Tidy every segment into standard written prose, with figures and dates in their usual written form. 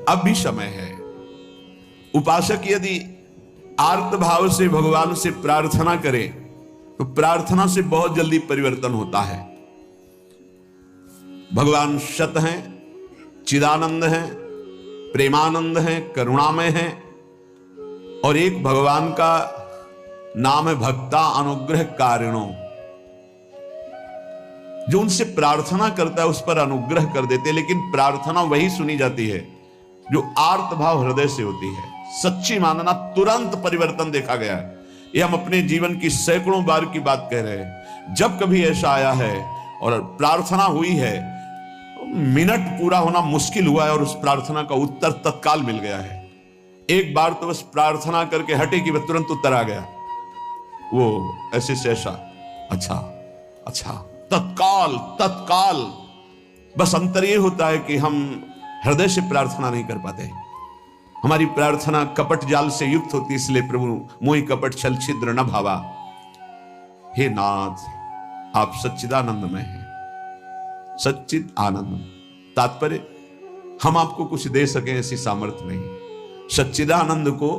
अब भी समय है। उपासक यदि आर्त भाव से भगवान से प्रार्थना करे तो प्रार्थना से बहुत जल्दी परिवर्तन होता है। भगवान सत हैं, चिदानंद हैं, प्रेमानंद हैं, करुणामय हैं, और एक भगवान का नाम है भक्ता अनुग्रह कारिणो। जो उनसे प्रार्थना करता है उस पर अनुग्रह कर देते, लेकिन प्रार्थना वही सुनी जाती है जो आर्त भाव हृदय से होती है। सच्ची मानना, तुरंत परिवर्तन देखा गया है। ये हम अपने जीवन की सैकड़ों बार की बात कह रहे हैं। जब कभी ऐसा आया है और प्रार्थना हुई है, मिनट पूरा होना मुश्किल हुआ है और उस प्रार्थना का उत्तर तत्काल मिल गया है। एक बार तो बस प्रार्थना करके हटे कि वह तुरंत उत्तर आ गया, वो ऐसे से ऐसा, अच्छा अच्छा, तत्काल तत्काल। बस अंतर ये होता है कि हम हृदय से प्रार्थना नहीं कर पाते। हमारी प्रार्थना कपट जाल से युक्त होती, इसलिए प्रभु मोहि कपट छल छिद्र न भावा। हे नाथ, आप सच्चिदानंद में हैं, सच्चिद आनंद। तात्पर्य, हम आपको कुछ दे सके ऐसी सामर्थ्य नहीं। सच्चिदानंद को,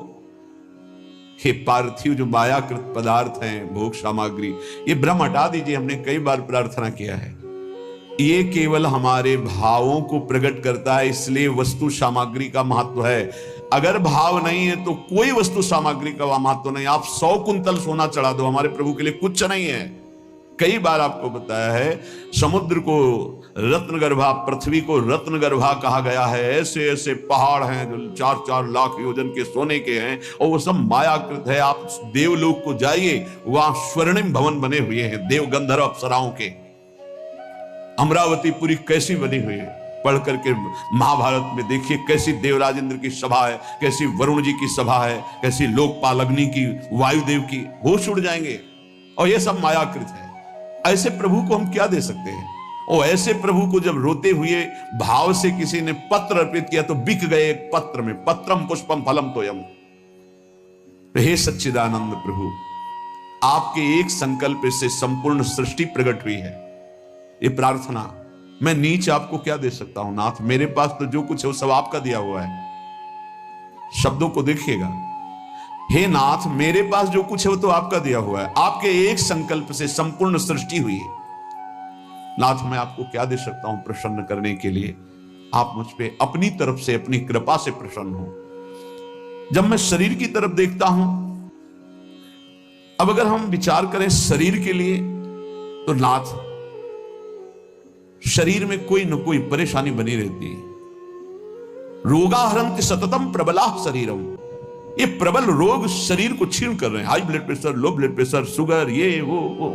हे पार्थिव जो मायाकृत पदार्थ हैं, भोग सामग्री, ये भ्रम हटा दीजिए। हमने कई बार प्रार्थना किया है, ये केवल हमारे भावों को प्रकट करता है, इसलिए वस्तु सामग्री का महत्व है। अगर भाव नहीं है तो कोई वस्तु सामग्री का महत्व नहीं। आप 100 कुंतल सोना चढ़ा दो, हमारे प्रभु के लिए कुछ नहीं है। कई बार आपको बताया है, समुद्र को रत्नगर्भा, पृथ्वी को रत्नगर्भा कहा गया है। ऐसे ऐसे पहाड़ हैं जो 4-4 लाख योजन के सोने के हैं, और वो सब मायाकृत है। आप देवलोक को जाइए, वहां स्वर्णिम भवन बने हुए हैं देव गंधर्व अप्सराओं के। अमरावतीपुरी कैसी बनी हुई है, पढ़ करके महाभारत में देखिए कैसी देवराज इंद्र की सभा है, कैसी वरुण जी की सभा है, कैसी लोकपाल अग्नि की, वायुदेव की, होश उड़ जाएंगे। और ये सब मायाकृत है। ऐसे प्रभु को हम क्या दे सकते हैं? और ऐसे प्रभु को जब रोते हुए भाव से किसी ने पत्र अर्पित किया तो बिक गए एक पत्र में। पत्रम पुष्पम फलम तोयम। हे सच्चिदानंद प्रभु, आपके एक संकल्प से संपूर्ण सृष्टि प्रकट हुई है। ये प्रार्थना, मैं नीच आपको क्या दे सकता हूं नाथ? मेरे पास तो जो कुछ है वो सब आपका दिया हुआ है। शब्दों को देखिएगा, हे नाथ, मेरे पास जो कुछ है वो तो आपका दिया हुआ है। आपके एक संकल्प से संपूर्ण सृष्टि हुई है। नाथ, मैं आपको क्या दे सकता हूं प्रसन्न करने के लिए? आप मुझ पे अपनी तरफ से, अपनी कृपा से प्रसन्न हो। जब मैं शरीर की तरफ देखता हूं, अब अगर हम विचार करें शरीर के लिए, तो नाथ, शरीर में कोई न कोई परेशानी बनी रहती है। रोगाहरंति सततम प्रबला शरीरम। ये प्रबल रोग शरीर को छीन कर रहे हैं। High blood pressure, low blood pressure, sugar, ये वो।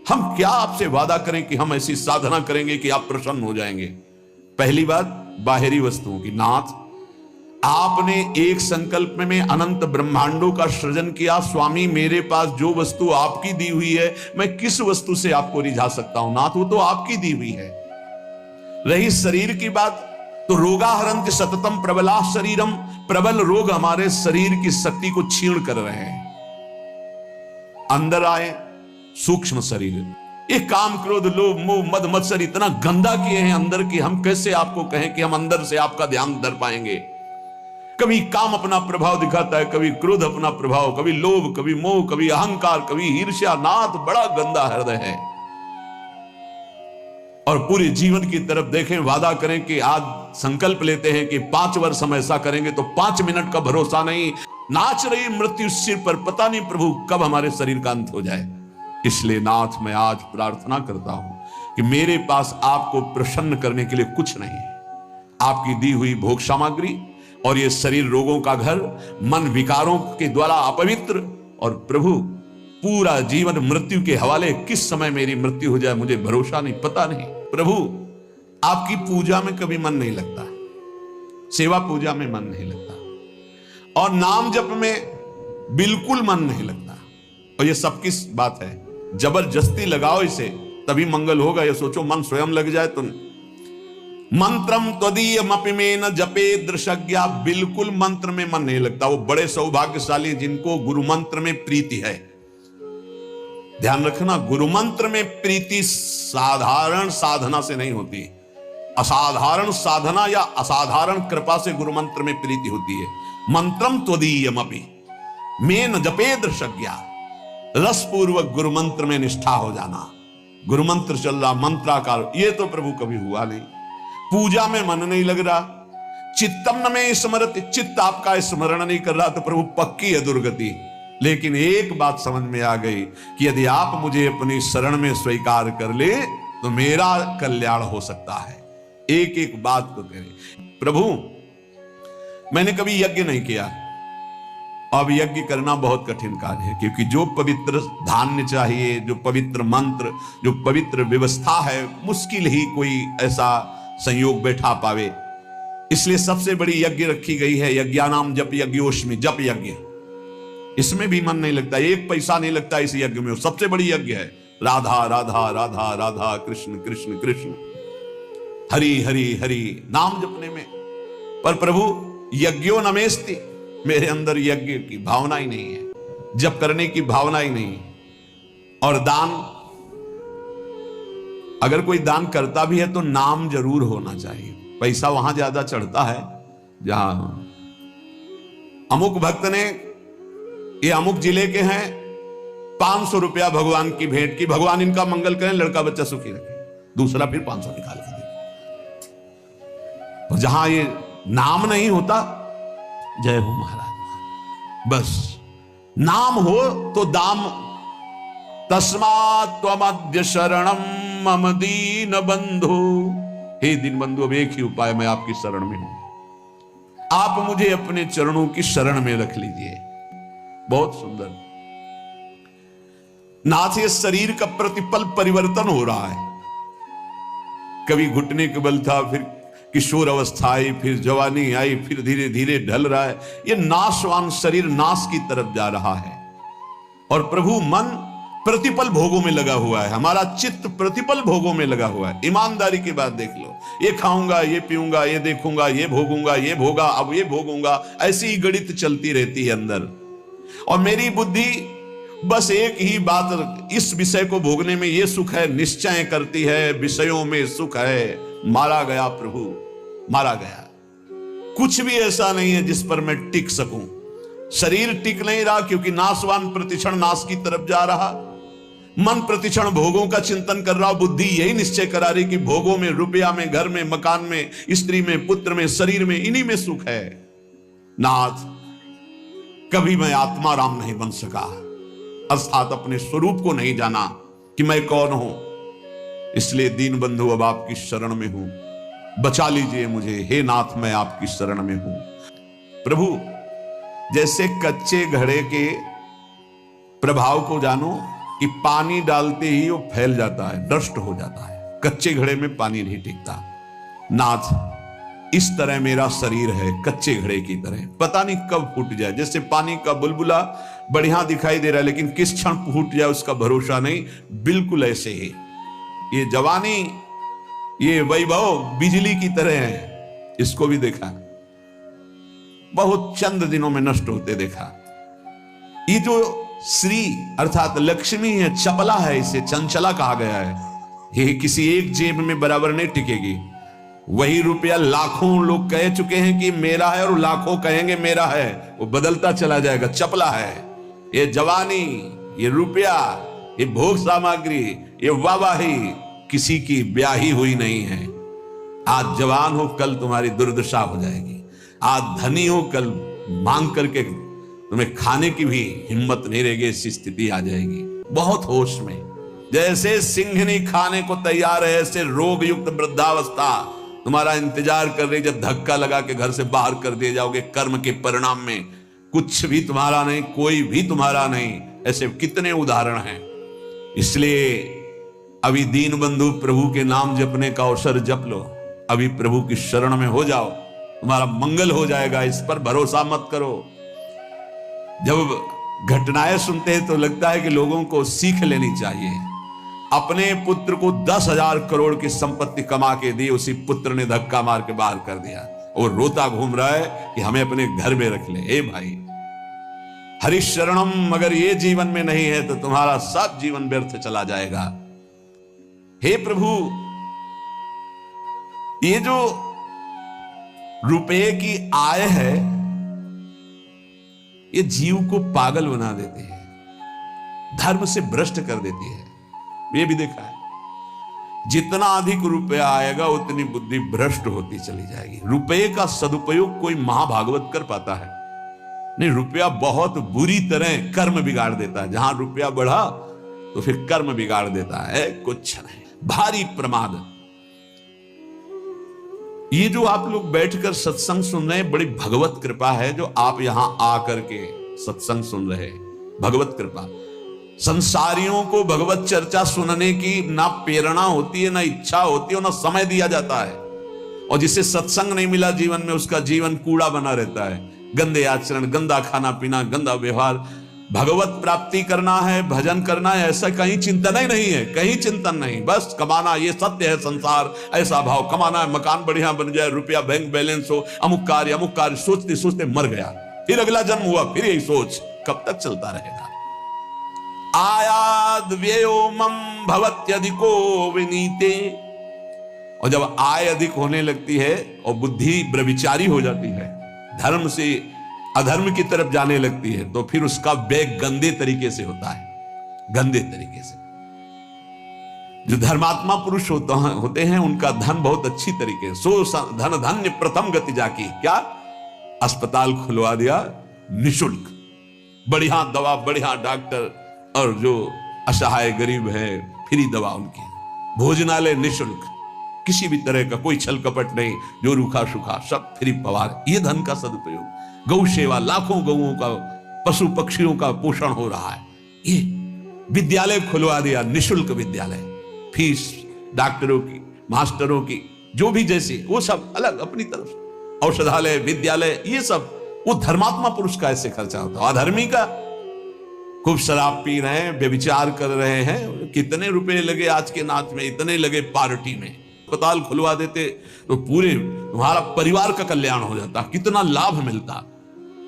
हम क्या आपसे वादा करें कि हम ऐसी साधना करेंगे कि आप प्रसन्न हो जाएंगे? पहली बात बाहरी वस्तुओं की। नाथ, आपने एक संकल्प में अनंत ब्रह्मांडों का सृजन किया। स्वामी, मेरे पास जो वस्तु आपकी दी हुई है, मैं किस वस्तु से आपको रिझा सकता हूं? नाथ, वो तो आपकी दी हुई है। रही शरीर की बात, तो रोगाहरंति सततम प्रबला शरीरम। प्रबल रोग हमारे शरीर की शक्ति को छीण कर रहे हैं। अंदर आए सूक्ष्म शरीर, ये काम, क्रोध, लोभ, मोह, मद, मत्सर इतना गंदा किए हैं अंदर की, हम कैसे आपको कहें कि हम अंदर से आपका ध्यान धर पाएंगे? कभी काम अपना प्रभाव दिखाता है, कभी क्रोध अपना प्रभाव, कभी लोभ, कभी मोह, कभी अहंकार, कभी ईर्ष्या। नाथ, बड़ा गंदा हृदय है। और पूरे जीवन की तरफ देखें, वादा करें कि आज संकल्प लेते हैं कि 5 वर्ष हम ऐसा करेंगे, तो 5 मिनट का भरोसा नहीं। नाच रही मृत्यु सिर पर, पता नहीं प्रभु कब हमारे शरीर का अंत हो जाए। इसलिए नाथ, मैं आज प्रार्थना करता हूं कि मेरे पास आपको प्रसन्न करने के लिए कुछ नहीं है। आपकी दी हुई भोग सामग्री और ये शरीर रोगों का घर, मन विकारों के द्वारा अपवित्र, और प्रभु पूरा जीवन मृत्यु के हवाले। किस समय मेरी मृत्यु हो जाए मुझे भरोसा नहीं, पता नहीं। प्रभु, आपकी पूजा में कभी मन नहीं लगता, सेवा पूजा में मन नहीं लगता, और नाम जप में बिल्कुल मन नहीं लगता। और ये सब किस बात है? जबरदस्ती लगाओ इसे, तभी मंगल होगा। ये सोचो मन स्वयं लग जाए तो। मंत्रम त्वदीयमपि में न जपे दृशज्ञा। बिल्कुल मंत्र में मन नहीं लगता। वो बड़े सौभाग्यशाली जिनको गुरु मंत्र में प्रीति है। ध्यान रखना, गुरु मंत्र में प्रीति साधारण साधना से नहीं होती। असाधारण साधना या असाधारण कृपा से गुरु मंत्र में प्रीति होती है। मंत्रम त्वदीयमपि में न जपे दृशज्ञा, रस पूर्वक गुरु मंत्र में निष्ठा हो जाना। गुरु मंत्र चल रहा, मंत्राकार, ये तो प्रभु कभी हुआ नहीं। पूजा में मन नहीं लग रहा, चित्तम न में स्मृत, चित्त आपका स्मरण नहीं कर रहा, तो प्रभु पक्की है दुर्गति। लेकिन एक बात समझ में आ गई कि यदि आप मुझे अपनी शरण में स्वीकार कर ले तो मेरा कल्याण हो सकता है। एक एक बात को करें। प्रभु मैंने कभी यज्ञ नहीं किया, अब यज्ञ करना बहुत कठिन कार्य है, क्योंकि जो पवित्र धान्य चाहिए, जो पवित्र मंत्र, जो पवित्र व्यवस्था है, मुश्किल ही कोई ऐसा संयोग बैठा पावे। इसलिए सबसे बड़ी यज्ञ रखी गई है, यज्ञानाम जप यज्ञोष्मी, जप यज्ञ। इसमें भी मन नहीं लगता, एक पैसा नहीं लगता इस यज्ञ में। सबसे बड़ी यज्ञ है राधा राधा राधा राधा, कृष्ण कृष्ण कृष्ण, हरि हरि हरि, नाम जपने में। पर प्रभु यज्ञो नमेस्ति, मेरे अंदर यज्ञ की भावना ही नहीं है, जप करने की भावना ही नहीं। और दान, अगर कोई दान करता भी है तो नाम जरूर होना चाहिए। पैसा वहां ज्यादा चढ़ता है जहां अमुक भक्त ने, ये अमुक जिले के हैं, 500 रुपया भगवान की भेंट की, भगवान इनका मंगल करें, लड़का बच्चा सुखी रखे, दूसरा फिर 500 निकाल के दे। तो जहां ये नाम नहीं होता, जय हो महाराज, बस नाम हो तो दाम। तस्मात् त्वमद्य शरणम मम दीन बंधु, हे दीन बंधु, अब एक ही उपाय, मैं आपकी शरण में हूं, आप मुझे अपने चरणों की शरण में रख लीजिए। बहुत सुंदर नाथ, ये शरीर का प्रतिपल परिवर्तन हो रहा है। कभी घुटने के बल था, फिर किशोर अवस्था आई, फिर जवानी आई, फिर धीरे धीरे ढल रहा है। ये नाशवान शरीर नाश की तरफ जा रहा है। और प्रभु मन प्रतिपल भोगों में लगा हुआ है, हमारा चित्त प्रतिपल भोगों में लगा हुआ है। ईमानदारी की बात देख लो, ये खाऊंगा, ये पीऊंगा, ये देखूंगा, ये भोगूंगा, ये भोगा, अब ये भोगूंगा, ऐसी ही गणित चलती रहती है अंदर। और मेरी बुद्धि बस एक ही बात, इस विषय को भोगने में ये सुख है, निश्चय करती है, विषयों में सुख है। मारा गया प्रभु, मारा गया। कुछ भी ऐसा नहीं है जिस पर मैं टिक सकूं। शरीर टिक नहीं रहा, क्योंकि नाशवान प्रतिक्षण नाश की तरफ जा रहा। मन प्रतिक्षण भोगों का चिंतन कर रहा। बुद्धि यही निश्चय करा रही कि भोगों में, रुपया में, घर में, मकान में, स्त्री में, पुत्र में, शरीर में, इन्हीं में सुख है। नाथ, कभी मैं आत्मा राम नहीं बन सका, अर्थात अपने स्वरूप को नहीं जाना कि मैं कौन हूं। इसलिए दीन बंधु, अब आपकी शरण में हूं, बचा लीजिए मुझे। हे नाथ, मैं आपकी शरण में हूं। प्रभु, जैसे कच्चे घड़े के प्रभाव को जानो कि पानी डालते ही वो फैल जाता है, डस्ट हो जाता है, कच्चे घड़े में पानी नहीं टिकता। नाथ, इस तरह मेरा शरीर है, कच्चे घड़े की तरह, पता नहीं कब फूट जाए। जैसे पानी का बुलबुला बढ़िया दिखाई दे रहा है, लेकिन किस क्षण फूट जाए उसका भरोसा नहीं। बिल्कुल ऐसे ही ये जवानी, ये वैभव बिजली की तरह है। इसको भी देखा, बहुत चंद दिनों में नष्ट होते देखा। ये जो श्री अर्थात लक्ष्मी है, चपला है, इसे चंचला कहा गया है। ये किसी एक जेब में बराबर नहीं टिकेगी। वही रुपया लाखों लोग कह चुके हैं कि मेरा है, और लाखों कहेंगे मेरा है, वो बदलता चला जाएगा, चपला है। ये जवानी, ये रुपया, ये भोग सामग्री, ये वाहवाही किसी की ब्याही हुई नहीं है। आज जवान हो, कल तुम्हारी दुर्दशा हो जाएगी। आज धनी हो, कल मांग करके तुम्हें खाने की भी हिम्मत नहीं रहेगी, ऐसी स्थिति आ जाएगी। बहुत होश में, जैसे सिंहनी खाने को तैयार है, ऐसे रोग युक्त वृद्धावस्था तुम्हारा इंतजार कर रही। जब धक्का लगा के घर से बाहर कर दिए जाओगे, कर्म के परिणाम में कुछ भी तुम्हारा नहीं, कोई भी तुम्हारा नहीं। ऐसे कितने उदाहरण हैं। इसलिए अभी दीन बंधु, प्रभु के नाम जपने का अवसर जप लो। अभी प्रभु की शरण में हो जाओ, तुम्हारा मंगल हो जाएगा। इस पर भरोसा मत करो। जब घटनाएं सुनते हैं तो लगता है कि लोगों को सीख लेनी चाहिए। अपने पुत्र को 10,000 करोड़ की संपत्ति कमा के दी, उसी पुत्र ने धक्का मार के बाहर कर दिया और रोता घूम रहा है कि हमें अपने घर में रख ले। ए भाई, हरिशरणम अगर ये जीवन में नहीं है तो तुम्हारा सब जीवन व्यर्थ चला जाएगा। हे प्रभु, ये जो रुपए की आय है, ये जीव को पागल बना देती है, धर्म से भ्रष्ट कर देती है। ये भी देखा है, जितना अधिक रुपया आएगा उतनी बुद्धि भ्रष्ट होती चली जाएगी। रुपये का सदुपयोग कोई महाभागवत कर पाता है? नहीं, रुपया बहुत बुरी तरह कर्म बिगाड़ देता है। जहां रुपया बढ़ा तो फिर कर्म बिगाड़ देता है, कुछ नहीं, भारी प्रमाद। ये जो आप लोग बैठकर सत्संग सुन रहे हैं, बड़ी भगवत कृपा है जो आप यहां आकर के सत्संग सुन रहे हैं, भगवत कृपा। संसारियों को भगवत चर्चा सुनने की ना प्रेरणा होती है, ना इच्छा होती है, ना समय दिया जाता है। और जिसे सत्संग नहीं मिला जीवन में, उसका जीवन कूड़ा बना रहता है। गंदे आचरण, गंदा खाना पीना, गंदा व्यवहार। भगवत प्राप्ति करना है, भजन करना है, ऐसा कहीं चिंतन ही नहीं है, कहीं चिंतन नहीं। बस कमाना, ये सत्य है संसार, ऐसा भाव, कमाना है, मकान बढ़िया बन जाए, रुपया बैंक बैलेंस हो, अमुक कार्य सोचते सोचते मर गया, फिर अगला जन्म हुआ, फिर यही सोच, कब तक चलता रहेगा? आयाद व्ययोमम भवत्यधिको विनीते। और जब आय अधिक होने लगती है और बुद्धि व्यभिचारी हो जाती है, धर्म से अधर्म की तरफ जाने लगती है, तो फिर उसका व्यय गंदे तरीके से होता है, गंदे तरीके से। जो धर्मात्मा पुरुष होते हैं उनका धन बहुत अच्छी तरीके से, सो धन धन्य प्रथम गति जाकी। क्या? अस्पताल खुलवा दिया निशुल्क, बढ़िया दवा, बढ़िया डॉक्टर, और जो असहाय गरीब है फ्री दवा उनकी, भोजनालय निशुल्क, किसी भी तरह का कोई छल कपट नहीं, जो रूखा सूखा सब फ्री पवार। ये धन का सदुपयोग। गौ सेवा, लाखों गौओं का, पशु पक्षियों का पोषण हो रहा है। ये विद्यालय खुलवा दिया, निशुल्क विद्यालय, फीस डॉक्टरों की, मास्टरों की, जो भी जैसे, वो सब अलग अपनी तरफ, औषधालय, विद्यालय, ये सब वो धर्मात्मा पुरुष का ऐसे खर्चा होता है। अधर्मी का खूब शराब पी रहे हैं, व्यभिचार कर रहे हैं, कितने रुपए लगे आज के नाच में, इतने लगे पार्टी में। अस्पताल खुलवा देते तो पूरे तुम्हारा परिवार का कल्याण हो जाता, कितना लाभ मिलता।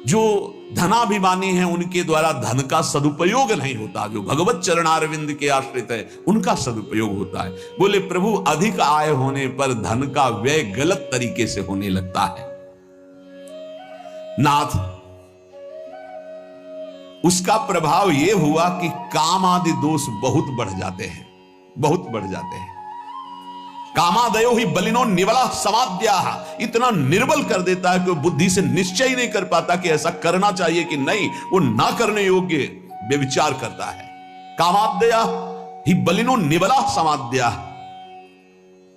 जो धनाभिमानी हैं उनके द्वारा धन का सदुपयोग नहीं होता, जो भगवत चरणारविंद के आश्रित है उनका सदुपयोग होता है। बोले प्रभु, अधिक आय होने पर धन का व्यय गलत तरीके से होने लगता है। नाथ, उसका प्रभाव यह हुआ कि काम आदि दोष बहुत बढ़ जाते हैं, बहुत बढ़ जाते हैं। कामादयो ही बलिनो निवला समाद्या, इतना निर्बल कर देता है कि वो बुद्धि से निश्चय ही नहीं कर पाता कि ऐसा करना चाहिए कि नहीं, वो ना करने योग्य व्यभिचार करता है। कामाद्या ही बलिनो निवला समाद्या,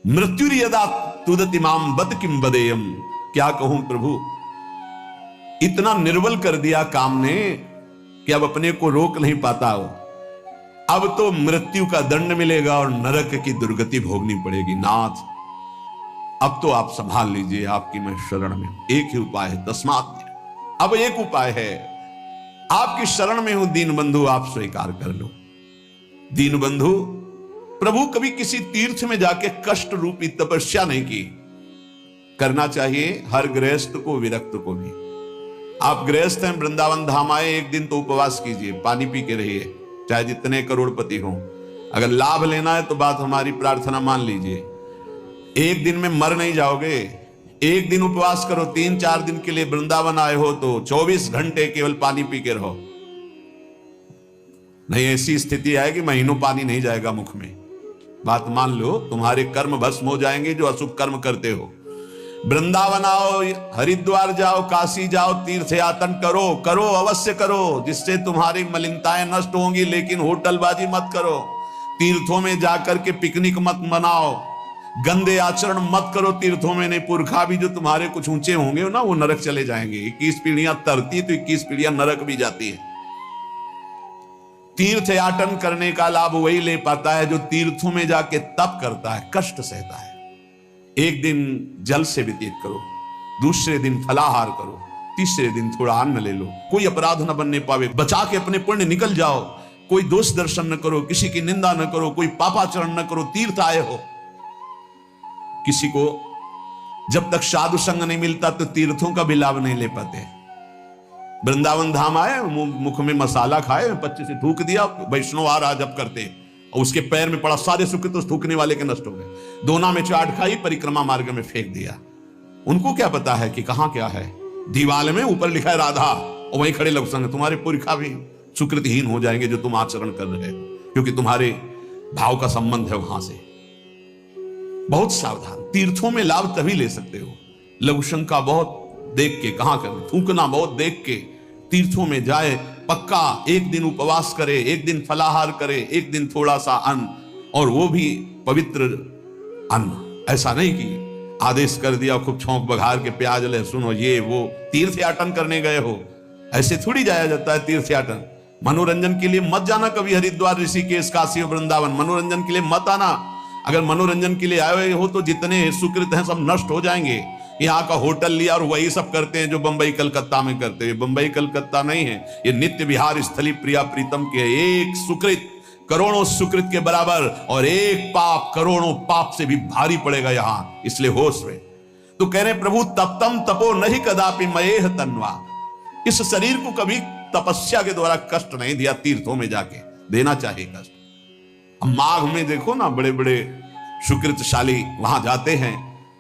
मृत्यु यदा तुदति माम बत किम बदेयम। क्या कहूं प्रभु, इतना निर्बल कर दिया काम ने कि अब अपने को रोक नहीं पाता हो। अब तो मृत्यु का दंड मिलेगा और नरक की दुर्गति भोगनी पड़ेगी। नाथ, अब तो आप संभाल लीजिए, आपकी मैं शरण में हूं। एक ही उपाय है, तस्मात्। अब एक उपाय है, आपकी शरण में हूं दीन बंधु, आप स्वीकार कर लो। दीन बंधु, प्रभु कभी किसी तीर्थ में जाके कष्ट रूपी तपस्या नहीं की। करना चाहिए हर गृहस्थ को, विरक्त को भी। आप गृहस्थ हैं, वृंदावन धाम आए, एक दिन तो उपवास कीजिए, पानी पी के रहिए, चाहे जितने करोड़पति हों। अगर लाभ लेना है तो बात हमारी प्रार्थना मान लीजिए। एक दिन में मर नहीं जाओगे, एक दिन उपवास करो, 3-4 दिन के लिए वृंदावन आए हो तो 24 घंटे केवल पानी पी के रहो। नहीं, ऐसी स्थिति आएगी महीनों पानी नहीं जाएगा मुख में। बात मान लो, तुम्हारे कर्म भस्म हो जाएंगे जो अशुभ कर्म करते हो। वृंदावन आओ, हरिद्वार जाओ, काशी जाओ, तीर्थ यातन करो, करो अवश्य करो, जिससे तुम्हारी मलिनताएं नष्ट होंगी, लेकिन होटलबाजी मत करो। तीर्थों में जाकर के पिकनिक मत मनाओ, गंदे आचरण मत करो तीर्थों में। नहीं, पुरखा भी जो तुम्हारे कुछ ऊंचे होंगे ना, वो नरक चले जाएंगे। 21 पीढ़ियां तरती तो 21 पीढ़ियां नरक भी जाती है। तीर्थ याटन करने का लाभ वही ले पाता है जो तीर्थों में जाके तप करता है, कष्ट सहता है। एक दिन जल से व्यतीत करो, दूसरे दिन फलाहार करो, तीसरे दिन थोड़ा अन्न ले लो, कोई अपराध न बनने पावे, बचा के अपने पुण्य निकल जाओ। कोई दोष दर्शन न करो, किसी की निंदा न करो, कोई पापाचरण न करो। तीर्थ आए हो, किसी को जब तक साधु संग नहीं मिलता तो तीर्थों का भी लाभ नहीं ले पाते। वृंदावन धाम आए, मुख में मसाला खाए, 25 से थूक दिया, वैष्णव आ रहा जब करते, और उसके पैर में पड़ा, सारे सुकृत उस थूकने वाले के नष्ट हो गए। दोना में चाट खाई, परिक्रमा मार्ग में फेंक दिया। उनको क्या पता है कि कहां क्या है। दीवाल में ऊपर लिखा है राधा, और वहीं खड़े लघु संग, तुम्हारे पुरखा भी सुकृतहीन हो जाएंगे जो तुम आचरण कर रहे हो, क्योंकि तुम्हारे भाव का संबंध है वहां से। बहुत सावधान। तीर्थों में लाभ तभी ले सकते हो, लघु शंका बहुत देख के, कहां कर थूकना बहुत देख के तीर्थों में जाए। पक्का एक दिन उपवास करे, एक दिन फलाहार करे, एक दिन थोड़ा सा अन्न, और वो भी पवित्र अन्न। ऐसा नहीं कि आदेश कर दिया खूब छौंक बघार के प्याज लहसुन हो ये वो, तीर्थ याटन करने गए हो, ऐसे थोड़ी जाया जाता है तीर्थ याटन। मनोरंजन के लिए मत जाना कभी हरिद्वार, ऋषिकेश, काशी और वृंदावन। मनोरंजन के लिए मत आना। अगर मनोरंजन के लिए आए हो तो जितने सुकृत हैं सब नष्ट हो जाएंगे। यहाँ का होटल लिया और वही सब करते हैं जो बंबई कलकत्ता में करते हैं। बंबई कलकत्ता नहीं है, ये नित्य विहार स्थली प्रिया प्रीतम के। एक सुकृत करोड़ों सुकृत के बराबर, और एक पाप करोड़ों पाप से भी भारी पड़ेगा यहां, इसलिए होश में। तो कह रहे प्रभु तप्तम तपो नहीं कदापि मयेह तन्वा, इस शरीर को कभी तपस्या के द्वारा कष्ट नहीं दिया, तीर्थों में जाके देना चाहिए कष्ट। माघ में देखो ना, बड़े बड़े सुकृतशाली वहां जाते हैं,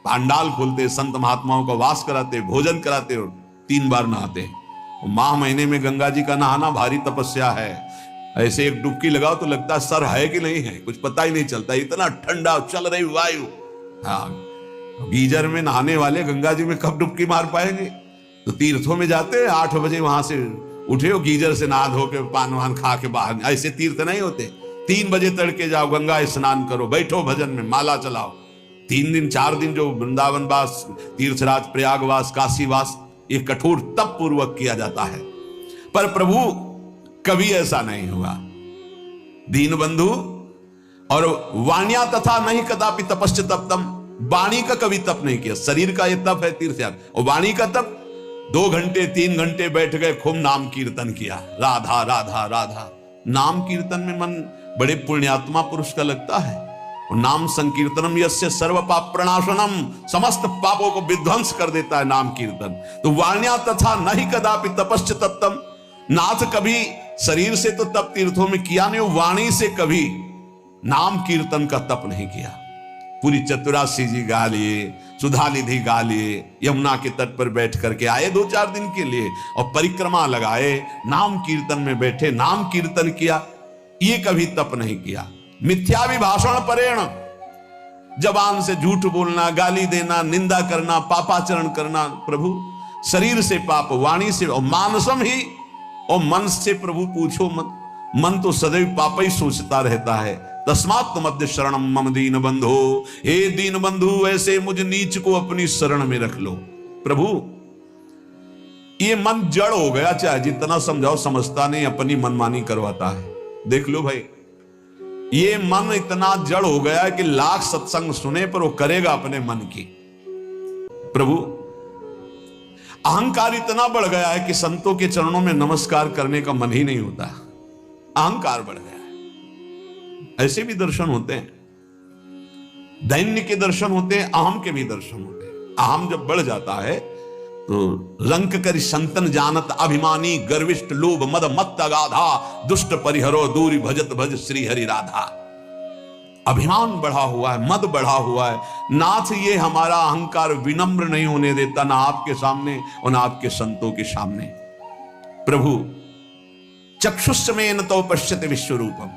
पांडाल खोलते, संत महात्माओं का वास कराते, भोजन कराते और 3 बार नहाते हैं। माह महीने में गंगा जी का नहाना भारी तपस्या है। ऐसे एक डुबकी लगाओ तो लगता है सर है कि नहीं है, कुछ पता ही नहीं चलता, इतना ठंडा चल रही वायु। हाँ, गीजर में नहाने वाले गंगा जी में कब डुबकी मार पाएंगे। तो तीर्थों में जाते 8 बजे वहां से उठे हो, गीजर से नहा धो के पान वान खा के बाहर, ऐसे तीर्थ नहीं होते। 3 बजे तड़के जाओ, गंगा स्नान करो, बैठो भजन में, माला चलाओ। 3 दिन 4 दिन जो वृंदावन वास, तीर्थराज, प्रयागवास, काशीवास, ये कठोर तप पूर्वक किया जाता है। पर प्रभु कभी ऐसा नहीं हुआ। दीन बंधु और वाण्या तथा नहीं कदापि तपश्च तप्तम, वाणी का कभी तप नहीं किया। शरीर का ये तप है तीर्थयाग, और वाणी का तप 2 घंटे 3 घंटे बैठ गए, खूब नाम कीर्तन किया, राधा राधा राधा। नाम कीर्तन में मन बड़े पुण्यात्मा पुरुष का लगता है। और नाम संकीर्तनम यस्य सर्व पाप प्रणाशनम, समस्त पापों को विध्वंस कर देता है नाम कीर्तन। तो वाण्या तथा नहीं कदापि तपश्च तप्तम, नाथ कभी शरीर से तो तप तीर्थों में किया नहीं, वाणी से कभी नाम कीर्तन का तप नहीं किया। पूरी चतुरासी जी गा लिए, सुधा निधि गा लिए, यमुना के तट पर बैठ करके आए 2-4 दिन के लिए, और परिक्रमा लगाए, नाम कीर्तन में बैठे, नाम कीर्तन किया। ये कभी तप नहीं किया। मिथ्याभिभाषण परेण, जबान से झूठ बोलना, गाली देना, निंदा करना, पापाचरण करना, प्रभु शरीर से पाप, वाणी से, और मानसम ही, और मन से प्रभु पूछो मत। मन तो सदैव पाप ही सोचता रहता है। तस्मात् मध्य शरणम मम दीन बंधो, हे दीन बंधु ऐसे मुझ नीच को अपनी शरण में रख लो। प्रभु ये मन जड़ हो गया, चाहे जितना समझाओ समझता नहीं, अपनी मनमानी करवाता है। देख लो भाई, ये मन इतना जड़ हो गया है कि लाख सत्संग सुने पर वो करेगा अपने मन की। प्रभु अहंकार इतना बढ़ गया है कि संतों के चरणों में नमस्कार करने का मन ही नहीं होता। अहंकार बढ़ गया है। ऐसे भी दर्शन होते हैं, दैन्य के दर्शन होते हैं, अहम के भी दर्शन होते हैं। अहम जब बढ़ जाता है तो रंक कर संतन जानत अभिमानी, गर्विष्ठ लोभ मद मत्त अगाधा, दुष्ट परिहरो दूरी भजत भज श्री हरि राधा। अभिमान बढ़ा हुआ है, मद बढ़ा हुआ है। नाथ ये हमारा अहंकार विनम्र नहीं होने देता, ना आपके सामने और ना आपके संतों के सामने। प्रभु चक्षुष्मेन तो पश्यति विश्वरूपम,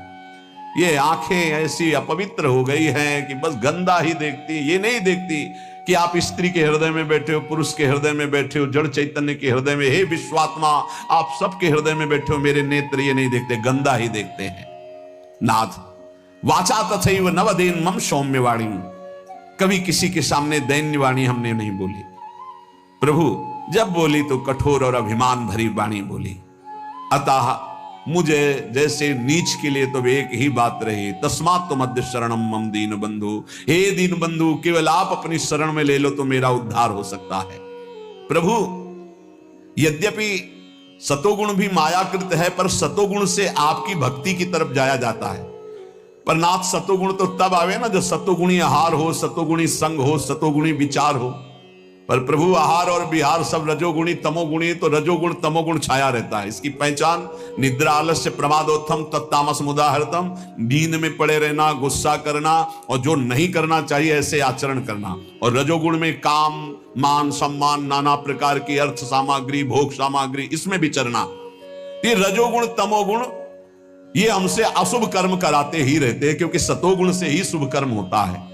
ये आंखें ऐसी अपवित्र हो गई हैं कि बस गंदा ही देखती, ये नहीं देखती कि आप स्त्री के हृदय में बैठे हो, पुरुष के हृदय में बैठे हो, जड़ चैतन्य के हृदय में, हे विश्वात्मा आप सबके हृदय में बैठे हो। मेरे नेत्र ये नहीं देखते, गंदा ही देखते हैं। नाथ वाचा तथैव नवदेन मम सौम्य वाणी, कभी किसी के सामने दैन्य वाणी हमने नहीं बोली। प्रभु जब बोली तो कठोर और अभिमान भरी वाणी बोली। अतः मुझे जैसे नीच के लिए तो एक ही बात रही, तस्मात् मध्य शरणम मम दीन बंधु, हे दीन बंधु केवल आप अपनी शरण में ले लो तो मेरा उद्धार हो सकता है। प्रभु यद्यपि सतोगुण भी मायाकृत है, पर सतोगुण से आपकी भक्ति की तरफ जाया जाता है। पर नाथ सतोगुण तो तब आवे ना जब सतोगुणी आहार हो, सतोगुणी संग हो, सतोगुणी विचार हो। पर प्रभु आहार और विहार सब रजोगुणी तमोगुणी, तो रजोगुण तमोगुण छाया रहता है। इसकी पहचान निद्रा आलस्य प्रमादोत्थम तत्तामस मुदाहरतम, नींद में पड़े रहना, गुस्सा करना और जो नहीं करना चाहिए ऐसे आचरण करना। और रजोगुण में काम मान सम्मान नाना प्रकार की अर्थ सामग्री भोग सामग्री इसमें विचरना। ये रजोगुण तमोगुण ये हमसे अशुभ कर्म कराते ही रहते हैं, क्योंकि सतोगुण से ही शुभ कर्म होता है।